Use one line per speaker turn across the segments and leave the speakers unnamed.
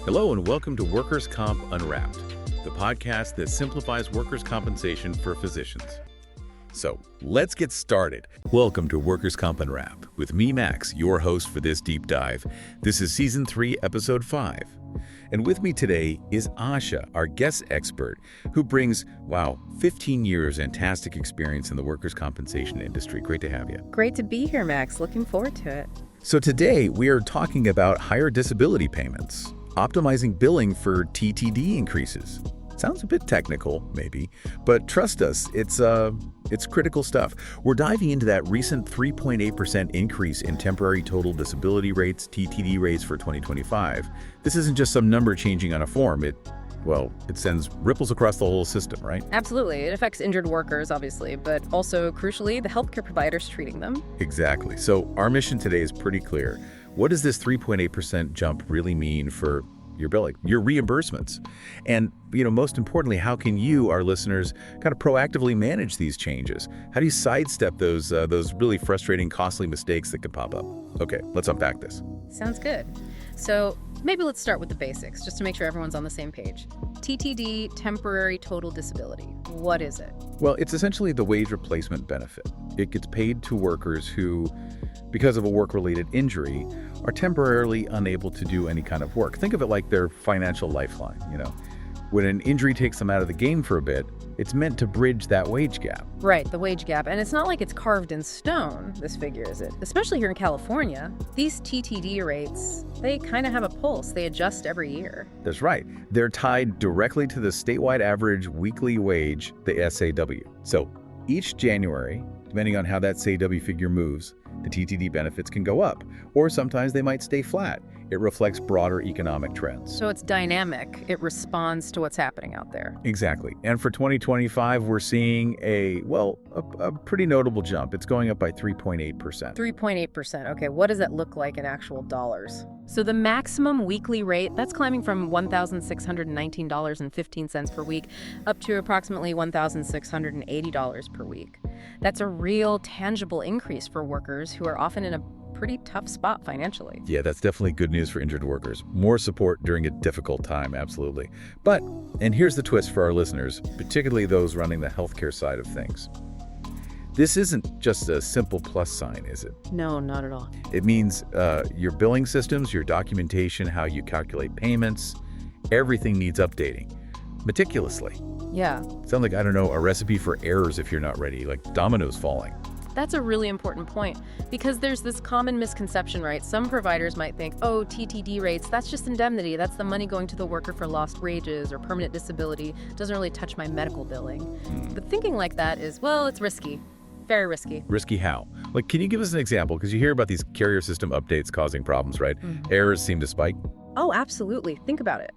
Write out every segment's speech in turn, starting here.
Hello and welcome to Workers' Comp Unwrapped, the podcast that simplifies workers' compensation for physicians. So let's get started. Welcome to Workers' Comp Unwrapped with me, Max, your host for this deep dive. This is Season 3, Episode 5. And with me today is Ayesha, our guest expert, who brings, 15 years fantastic experience in the workers' compensation industry. Great to have you.
Great to be here, Max. Looking forward to it.
So today we are talking about higher disability payments, optimizing billing for TTD increases. Sounds a bit technical, maybe, but trust us, it's critical stuff. We're diving into that recent 3.8% increase in temporary total disability rates, TTD rates for 2025. This isn't just some number changing on a form. It sends ripples across the whole system, right?
Absolutely. It affects injured workers, obviously, but also, crucially, the healthcare providers treating them.
Exactly. So our mission today is pretty clear. What does this 3.8% jump really mean for your billing, your reimbursements? And, most importantly, how can you, our listeners, kind of proactively manage these changes? How do you sidestep those really frustrating, costly mistakes that could pop up? Okay, let's unpack this.
Sounds good. So maybe let's start with the basics, just to make sure everyone's on the same page. TTD, temporary total disability. What is it?
Well, it's essentially the wage replacement benefit. It gets paid to workers who, because of a work-related injury, are temporarily unable to do any kind of work. Think of it like their financial lifeline, When an injury takes them out of the game for a bit, it's meant to bridge that wage gap.
Right, the wage gap. And it's not like it's carved in stone, this figure, is it? Especially here in California, these TTD rates, they kind of have a pulse. They adjust every year.
That's right. They're tied directly to the statewide average weekly wage, the SAW. So each January, depending on how that SAW figure moves, the TTD benefits can go up, or sometimes they might stay flat. It reflects broader economic trends.
So it's dynamic. It responds to what's happening out there.
Exactly. And for 2025, we're seeing a pretty notable jump. It's going up by 3.8%.
3.8%. Okay, what does that look like in actual dollars? So the maximum weekly rate, that's climbing from $1,619.15 per week up to approximately $1,680 per week. That's a real tangible increase for workers who are often in a pretty tough spot financially.
Yeah, that's definitely good news for injured workers. More support during a difficult time, absolutely. But, and here's the twist for our listeners, particularly those running the healthcare side of things. This isn't just a simple plus sign, is it?
No, not at all.
It means your billing systems, your documentation, how you calculate payments, everything needs updating meticulously.
Yeah.
Sounds like, a recipe for errors if you're not ready, like dominoes falling.
That's a really important point because there's this common misconception, right? Some providers might think, TTD rates, that's just indemnity. That's the money going to the worker for lost wages or permanent disability. Doesn't really touch my medical billing. But thinking like that is, it's risky. Very risky.
Risky how? Like, can you give us an example? Because you hear about these carrier system updates causing problems, right? Errors seem to spike.
Oh, absolutely. Think about it.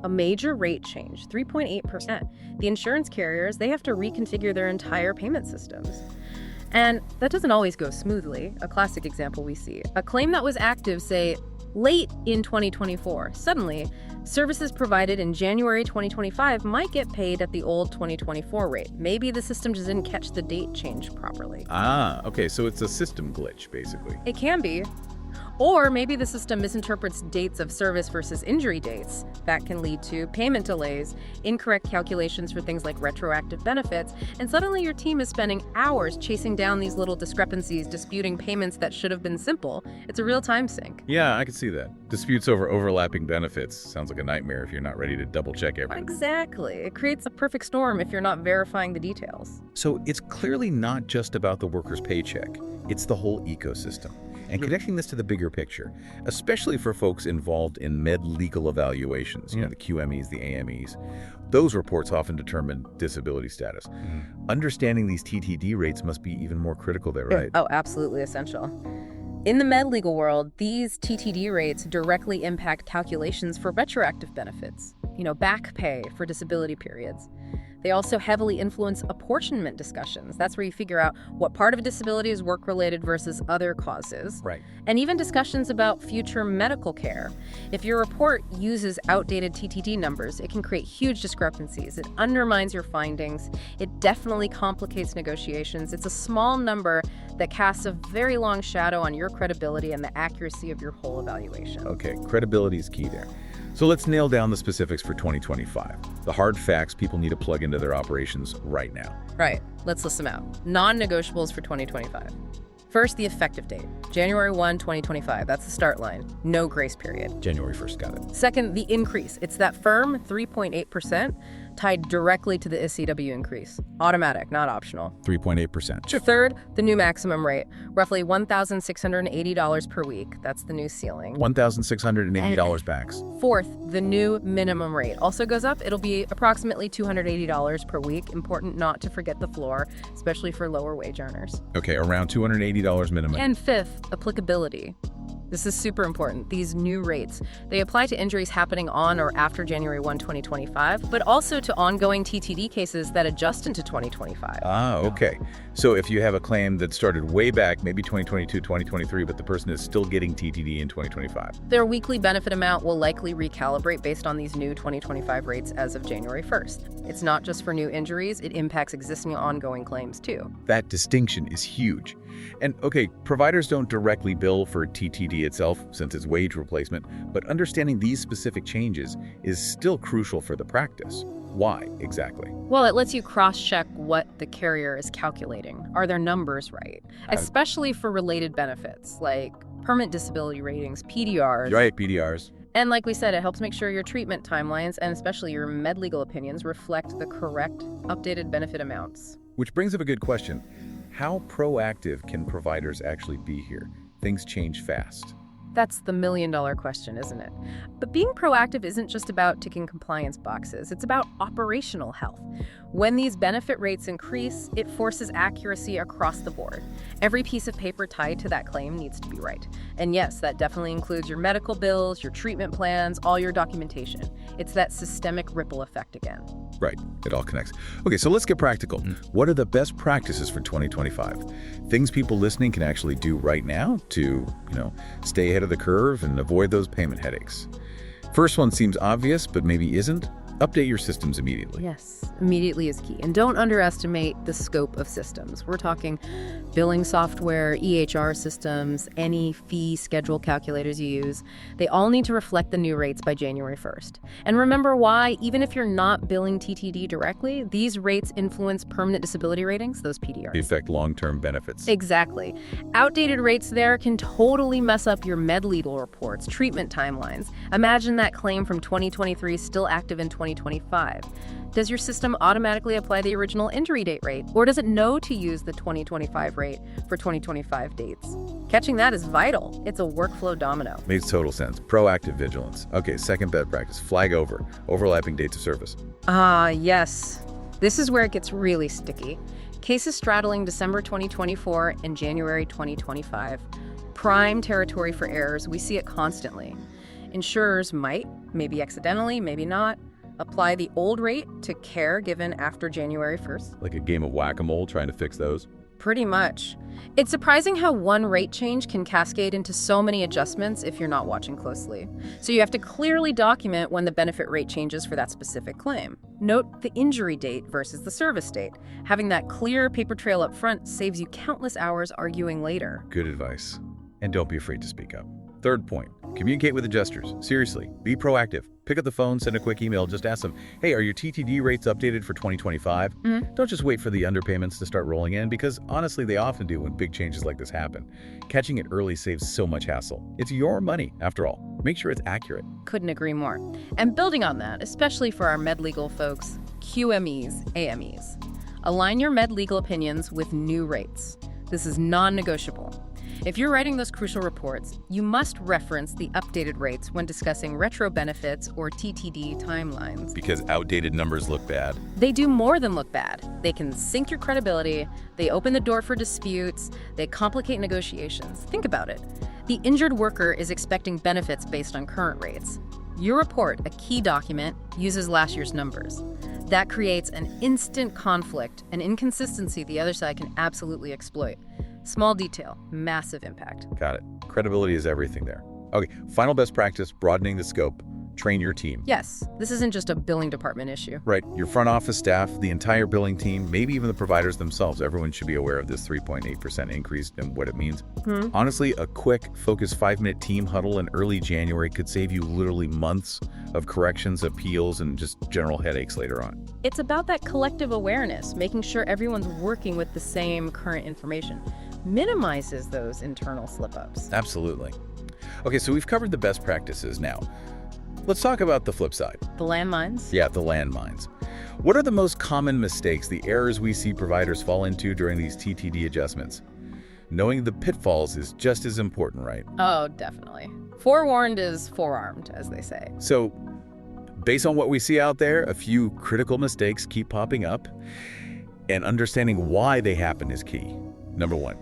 A major rate change, 3.8%. The insurance carriers, they have to reconfigure their entire payment systems. And that doesn't always go smoothly. A classic example we see. A claim that was active, say, late in 2024. Suddenly, services provided in January 2025 might get paid at the old 2024 rate. Maybe the system just didn't catch the date change properly.
Okay, so it's a system glitch, basically.
It can be. Or maybe the system misinterprets dates of service versus injury dates. That can lead to payment delays, incorrect calculations for things like retroactive benefits, and suddenly your team is spending hours chasing down these little discrepancies, disputing payments that should have been simple. It's a real time sink.
Yeah, I can see that. Disputes over overlapping benefits sounds like a nightmare if you're not ready to double check everything.
Exactly. It creates a perfect storm if you're not verifying the details.
So it's clearly not just about the worker's paycheck. It's the whole ecosystem. And connecting this to the bigger picture, especially for folks involved in med-legal evaluations, the QMEs, the AMEs, those reports often determine disability status. Understanding these TTD rates must be even more critical there, right?
Oh, absolutely essential. In the med-legal world, these TTD rates directly impact calculations for retroactive benefits, back pay for disability periods. They also heavily influence apportionment discussions. That's where you figure out what part of a disability is work-related versus other causes.
Right.
And even discussions about future medical care. If your report uses outdated TTD numbers, it can create huge discrepancies. It undermines your findings. It definitely complicates negotiations. It's a small number that casts a very long shadow on your credibility and the accuracy of your whole evaluation.
Okay, credibility is key there. So let's nail down the specifics for 2025. The hard facts people need to plug into their operations right now.
Right. Let's list them out. Non-negotiables for 2025. First, the effective date, January 1, 2025. That's the start line. No grace period.
January 1st, got it.
Second, the increase. It's that firm 3.8% tied directly to the SCW increase. Automatic, not optional.
3.8%.
Third, the new maximum rate, roughly $1,680 per week. That's the new ceiling.
$1,680 max.
Fourth, the new minimum rate also goes up. It'll be approximately $280 per week. Important not to forget the floor, especially for lower wage earners.
Okay, around $280 minimum.
And fifth, applicability. This is super important. These new rates, they apply to injuries happening on or after January 1, 2025, but also to ongoing TTD cases that adjust into 2025.
Ah, okay. So if you have a claim that started way back, maybe 2022, 2023, but the person is still getting TTD in 2025.
Their weekly benefit amount will likely recalibrate based on these new 2025 rates as of January 1st. It's not just for new injuries, it impacts existing ongoing claims too.
That distinction is huge. And okay, providers don't directly bill for TTD itself since it's wage replacement, but understanding these specific changes is still crucial for the practice. Why exactly?
Well, it lets you cross-check what the carrier is calculating. Are their numbers right? Especially for related benefits like permanent disability ratings, PDRs.
Right, PDRs.
And like we said, it helps make sure your treatment timelines and especially your med legal opinions reflect the correct updated benefit amounts.
Which brings up a good question. How proactive can providers actually be here? Things change fast.
That's the million-dollar question, isn't it? But being proactive isn't just about ticking compliance boxes. It's about operational health. When these benefit rates increase, it forces accuracy across the board. Every piece of paper tied to that claim needs to be right. And yes, that definitely includes your medical bills, your treatment plans, all your documentation. It's that systemic ripple effect again.
Right, it all connects. Okay, so let's get practical. What are the best practices for 2025? Things people listening can actually do right now to, stay ahead of the curve and avoid those payment headaches. First one seems obvious, but maybe isn't. Update your systems immediately.
Yes, immediately is key. And don't underestimate the scope of systems. We're talking billing software, EHR systems, any fee schedule calculators you use. They all need to reflect the new rates by January 1st. And remember why, even if you're not billing TTD directly, these rates influence permanent disability ratings, those PDRs.
They affect long-term benefits.
Exactly. Outdated rates there can totally mess up your med legal reports, treatment timelines. Imagine that claim from 2023 still active in 2025. Does your system automatically apply the original injury date rate, or does it know to use the 2025 rate for 2025 dates? Catching that is vital. It's a workflow domino.
Makes total sense. Proactive vigilance. Okay, second best practice. Flag overlapping dates of service.
Yes. This is where it gets really sticky. Cases straddling December 2024 and January 2025. Prime territory for errors. We see it constantly. Insurers might, maybe accidentally, maybe not, apply the old rate to care given after January 1st.
Like a game of whack-a-mole trying to fix those?
Pretty much. It's surprising how one rate change can cascade into so many adjustments if you're not watching closely. So you have to clearly document when the benefit rate changes for that specific claim. Note the injury date versus the service date. Having that clear paper trail up front saves you countless hours arguing later.
Good advice. And don't be afraid to speak up. Third point, communicate with adjusters. Seriously, be proactive. Pick up the phone, send a quick email, just ask them, hey, are your TTD rates updated for 2025? Don't just wait for the underpayments to start rolling in, because honestly, they often do when big changes like this happen. Catching it early saves so much hassle. It's your money, after all. Make sure it's accurate.
Couldn't agree more. And building on that, especially for our med legal folks, QMEs, AMEs. Align your med legal opinions with new rates. This is non-negotiable. If you're writing those crucial reports, you must reference the updated rates when discussing retro benefits or TTD timelines.
Because outdated numbers look bad.
They do more than look bad. They can sink your credibility, they open the door for disputes, they complicate negotiations. Think about it. The injured worker is expecting benefits based on current rates. Your report, a key document, uses last year's numbers. That creates an instant conflict, an inconsistency the other side can absolutely exploit. Small detail, massive impact.
Got it. Credibility is everything there. Okay, final best practice, broadening the scope. train your team.
Yes, this isn't just a billing department issue.
Right. Your front office staff, the entire billing team, maybe even the providers themselves, everyone should be aware of this 3.8% increase and what it means. Honestly, a quick, focused 5-minute team huddle in early January could save you literally months of corrections, appeals, and just general headaches later on.
It's about that collective awareness, making sure everyone's working with the same current information. Minimizes those internal slip-ups.
Absolutely. Okay, so we've covered the best practices now. Let's talk about the flip side.
The landmines?
Yeah, the landmines. What are the most common mistakes, the errors we see providers fall into during these TTD adjustments? Knowing the pitfalls is just as important, right?
Oh, definitely. Forewarned is forearmed, as they say.
So, based on what we see out there, a few critical mistakes keep popping up, and understanding why they happen is key. Number 1.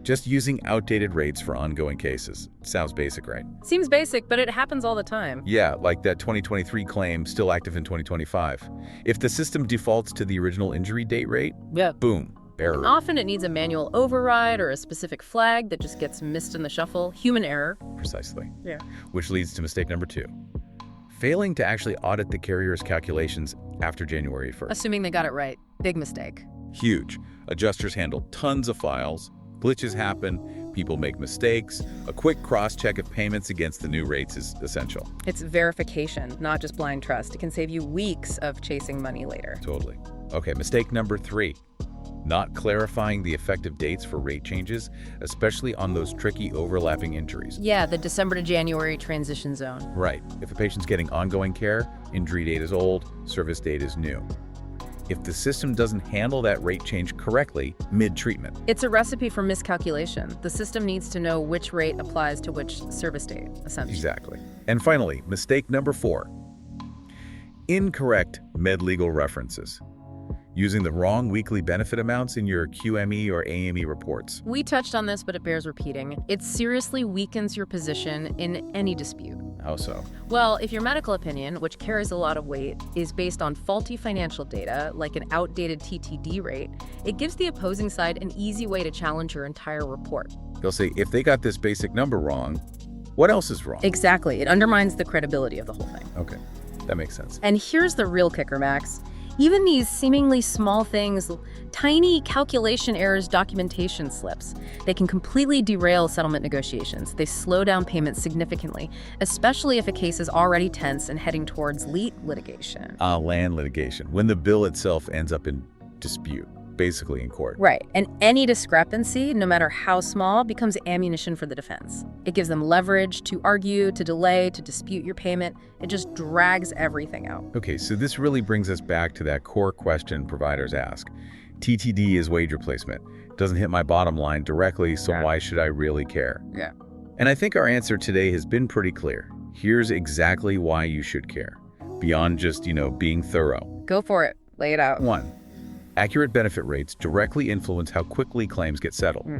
Just using outdated rates for ongoing cases. Sounds basic, right?
Seems basic, but it happens all the time.
Yeah, like that 2023 claim still active in 2025. If the system defaults to the original injury date rate, boom, error.
Often it needs a manual override or a specific flag that just gets missed in the shuffle. Human error.
Precisely.
Yeah.
Which leads to mistake number 2. Failing to actually audit the carrier's calculations after January 1st.
Assuming they got it right. Big mistake.
Huge. Adjusters handle tons of files. Glitches happen, people make mistakes. A quick cross-check of payments against the new rates is essential.
It's verification, not just blind trust. It can save you weeks of chasing money later.
Totally. Okay, mistake number 3. Not clarifying the effective dates for rate changes, especially on those tricky overlapping injuries.
Yeah, the December to January transition zone.
Right. If a patient's getting ongoing care, injury date is old, service date is new. If the system doesn't handle that rate change correctly mid-treatment.
It's a recipe for miscalculation. The system needs to know which rate applies to which service date, essentially.
Exactly. And finally, mistake number 4. Incorrect med-legal references. Using the wrong weekly benefit amounts in your QME or AME reports.
We touched on this, but it bears repeating. It seriously weakens your position in any dispute.
How so?
Well, if your medical opinion, which carries a lot of weight, is based on faulty financial data, like an outdated TTD rate, it gives the opposing side an easy way to challenge your entire report.
They'll say, if they got this basic number wrong, what else is wrong?
Exactly. It undermines the credibility of the whole thing.
Okay, that makes sense.
And here's the real kicker, Max. Even these seemingly small things, tiny calculation errors, documentation slips, they can completely derail settlement negotiations. They slow down payments significantly, especially if a case is already tense and heading towards litigation.
Land litigation, when the bill itself ends up in dispute, basically in court.
Right, and any discrepancy, no matter how small, becomes ammunition for the defense. It gives them leverage to argue, to delay, to dispute your payment. It just drags everything out.
Okay, so this really brings us back to that core question providers ask. TTD is wage replacement. It doesn't hit my bottom line directly, so why should I really care?
Yeah.
And I think our answer today has been pretty clear. Here's exactly why you should care, beyond just, being thorough.
Go for it. Lay it out.
1. Accurate benefit rates directly influence how quickly claims get settled.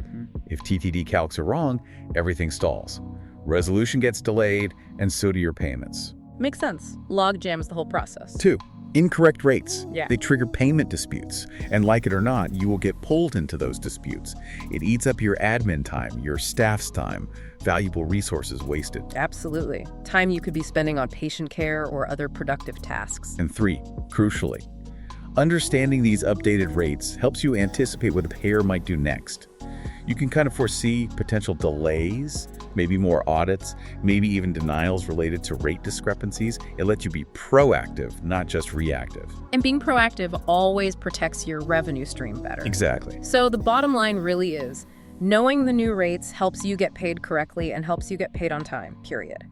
If TTD calcs are wrong, everything stalls. Resolution gets delayed, and so do your payments.
Makes sense. Log jams the whole process.
2. Incorrect rates.
Yeah.
They trigger payment disputes, and like it or not, you will get pulled into those disputes. It eats up your admin time, your staff's time, valuable resources wasted.
Absolutely. Time you could be spending on patient care or other productive tasks.
And 3, crucially, understanding these updated rates helps you anticipate what the payer might do next. You can kind of foresee potential delays, maybe more audits, maybe even denials related to rate discrepancies. It lets you be proactive, not just reactive.
And being proactive always protects your revenue stream better.
Exactly.
So the bottom line really is, knowing the new rates helps you get paid correctly and helps you get paid on time, period.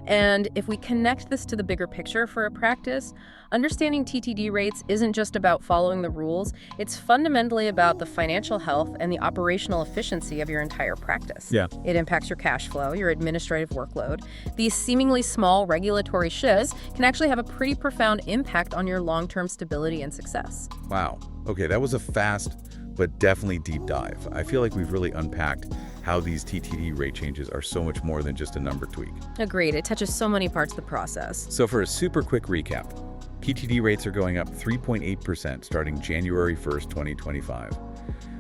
And if we connect this to the bigger picture for a practice, understanding TTD rates isn't just about following the rules, it's fundamentally about the financial health and the operational efficiency of your entire practice.
Yeah.
It impacts your cash flow, your administrative workload. These seemingly small regulatory shifts can actually have a pretty profound impact on your long-term stability and success.
Wow. Okay, that was a fast but definitely deep dive. I feel like we've really unpacked how these TTD rate changes are so much more than just a number tweak.
Agreed. It touches so many parts of the process.
So for a super quick recap, TTD rates are going up 3.8% starting January 1st, 2025.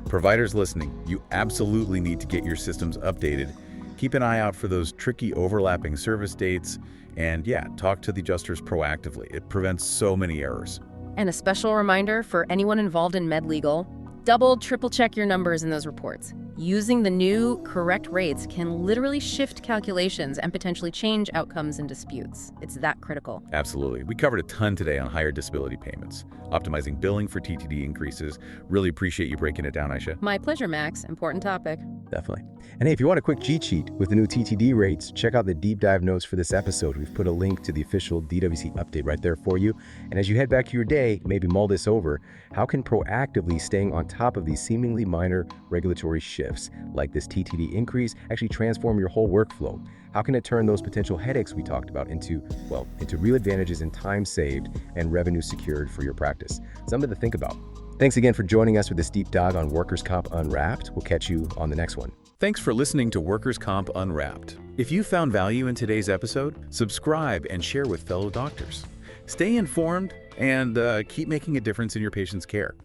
Providers listening, you absolutely need to get your systems updated Keep an eye out for those tricky overlapping service dates, and yeah, talk to the adjusters proactively. It prevents so many errors.
And a special reminder for anyone involved in MedLegal, double, triple check your numbers in those reports. Using the new correct rates can literally shift calculations and potentially change outcomes in disputes. It's that critical.
Absolutely. We covered a ton today on higher disability payments, optimizing billing for TTD increases. Really appreciate you breaking it down, Ayesha.
My pleasure, Max. Important topic.
Definitely. And hey, if you want a quick cheat sheet with the new TTD rates, check out the deep dive notes for this episode. We've put a link to the official DWC update right there for you. And as you head back to your day, maybe mull this over, how can proactively staying on top of these seemingly minor regulatory shifts, like this TTD increase, actually transform your whole workflow? How can it turn those potential headaches we talked about into real advantages in time saved and revenue secured for your practice? Something to think about. Thanks again for joining us for this deep dive on Workers' Comp Unwrapped. We'll catch you on the next one.
Thanks for listening to Workers' Comp Unwrapped. If you found value in today's episode, subscribe and share with fellow doctors. Stay informed and keep making a difference in your patients' care.